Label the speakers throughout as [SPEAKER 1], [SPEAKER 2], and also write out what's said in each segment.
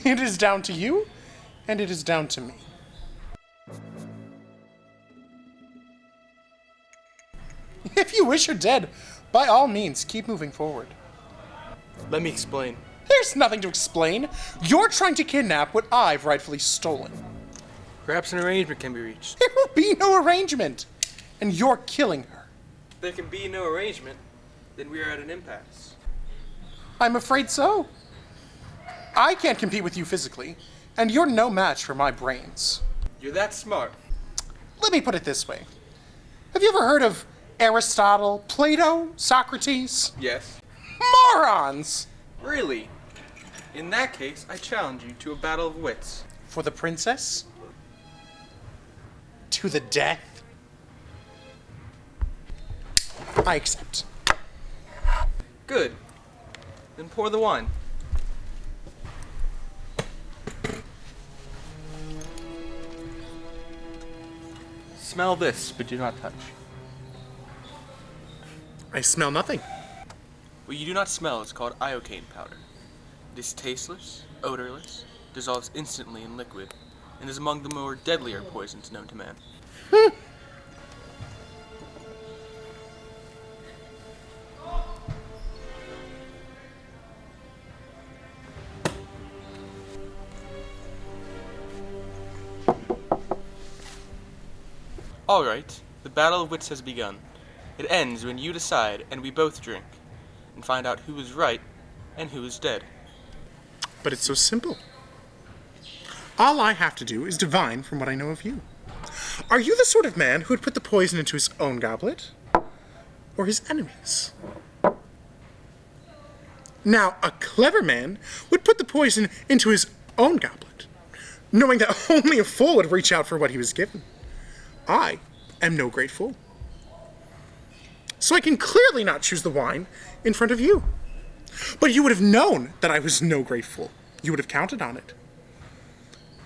[SPEAKER 1] It is down to you, and it is down to me. If you wish her dead, by all means, keep moving forward.
[SPEAKER 2] Let me explain.
[SPEAKER 1] There's nothing to explain. You're trying to kidnap what I've rightfully stolen.
[SPEAKER 2] Perhaps an arrangement can be reached.
[SPEAKER 1] There will be no arrangement, and you're killing her.
[SPEAKER 2] If there can be no arrangement, then we are at an impasse.
[SPEAKER 1] I'm afraid so. I can't compete with you physically, and you're no match for my brains.
[SPEAKER 2] You're that smart.
[SPEAKER 1] Let me put it this way. Have you ever heard of Aristotle, Plato, Socrates?
[SPEAKER 2] Yes.
[SPEAKER 1] Morons!
[SPEAKER 2] Really? In that case, I challenge you to a battle of wits.
[SPEAKER 1] For the princess? To the death? I accept.
[SPEAKER 2] Good. Then pour the wine. Smell this, but do not touch.
[SPEAKER 1] I smell nothing.
[SPEAKER 2] What you do not smell is called iocane powder. It is tasteless, odorless, dissolves instantly in liquid, and is among the more deadlier poisons known to man. All right, the battle of wits has begun. It ends when you decide and we both drink, and find out who is right and who is dead.
[SPEAKER 1] But it's so simple. All I have to do is divine from what I know of you. Are you the sort of man who would put the poison into his own goblet? Or his enemies? Now, a clever man would put the poison into his own goblet, knowing that only a fool would reach out for what he was given. I am no great fool. So I can clearly not choose the wine in front of you. But you would have known that I was no great fool. You would have counted on it.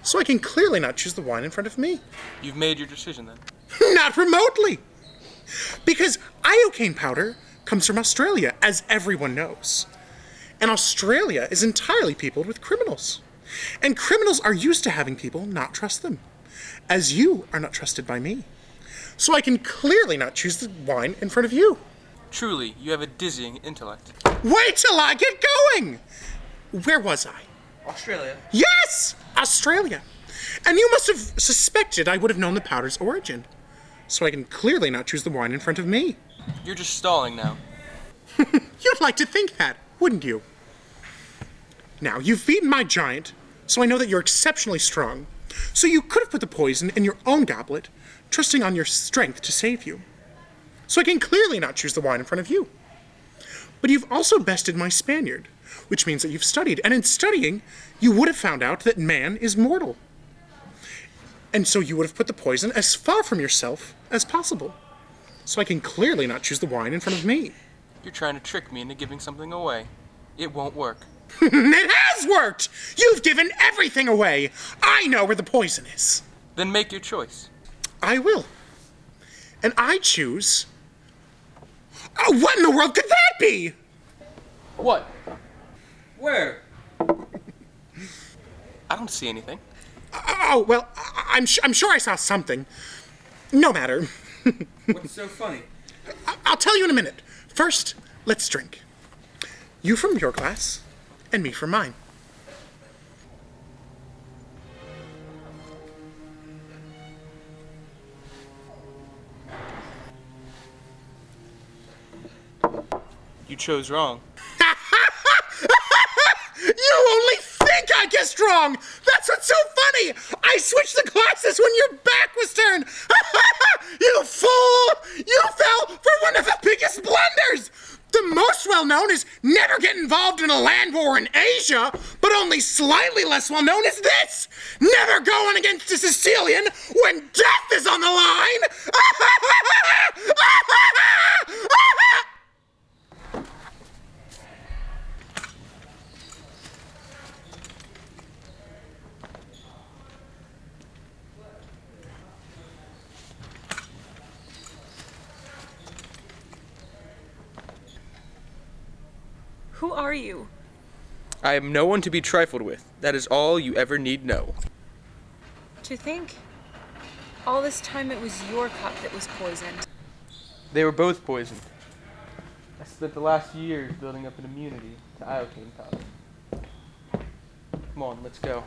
[SPEAKER 1] So I can clearly not choose the wine in front of me.
[SPEAKER 2] You've made your decision then.
[SPEAKER 1] Not remotely! Because iocane powder comes from Australia, as everyone knows. And Australia is entirely peopled with criminals. And criminals are used to having people not trust them, as you are not trusted by me. So I can clearly not choose the wine in front of you.
[SPEAKER 2] Truly, you have a dizzying intellect.
[SPEAKER 1] Wait till I get going! Where was I?
[SPEAKER 2] Australia?
[SPEAKER 1] Yes! Australia. And you must have suspected I would have known the powder's origin. So I can clearly not choose the wine in front of me.
[SPEAKER 2] You're just stalling now.
[SPEAKER 1] You'd like to think that, wouldn't you? Now, you've beaten my giant, so I know that you're exceptionally strong. So you could have put the poison in your own goblet, trusting on your strength to save you. So I can clearly not choose the wine in front of you. But you've also bested my Spaniard, which means that you've studied, and in studying, you would have found out that man is mortal. And so you would have put the poison as far from yourself as possible. So I can clearly not choose the wine in front of me.
[SPEAKER 2] You're trying to trick me into giving something away. It won't work.
[SPEAKER 1] It has worked! You've given everything away! I know where the poison is.
[SPEAKER 2] Then make your choice.
[SPEAKER 1] I will. And I choose... Oh, what in the world could that be?
[SPEAKER 2] What? Where? I don't see anything.
[SPEAKER 1] Oh, well, I'm sure I saw something. No matter.
[SPEAKER 2] What's so funny?
[SPEAKER 1] I'll tell you in a minute. First, let's drink. You from your glass, and me from mine.
[SPEAKER 2] You chose wrong.
[SPEAKER 1] You only think I guessed wrong! That's what's so funny! I switched the glasses when your back was turned! You fool! You fell for one of the biggest blunders! The most well-known is never get involved in a land war in Asia, but only slightly less well-known is this! Never going against a Sicilian when death is on the line!
[SPEAKER 3] Who are you?
[SPEAKER 2] I am no one to be trifled with. That is all you ever need know.
[SPEAKER 3] To think, all this time it was your cup that was poisoned.
[SPEAKER 2] They were both poisoned. I spent the last years building up an immunity to iocane powder. Come on, let's go.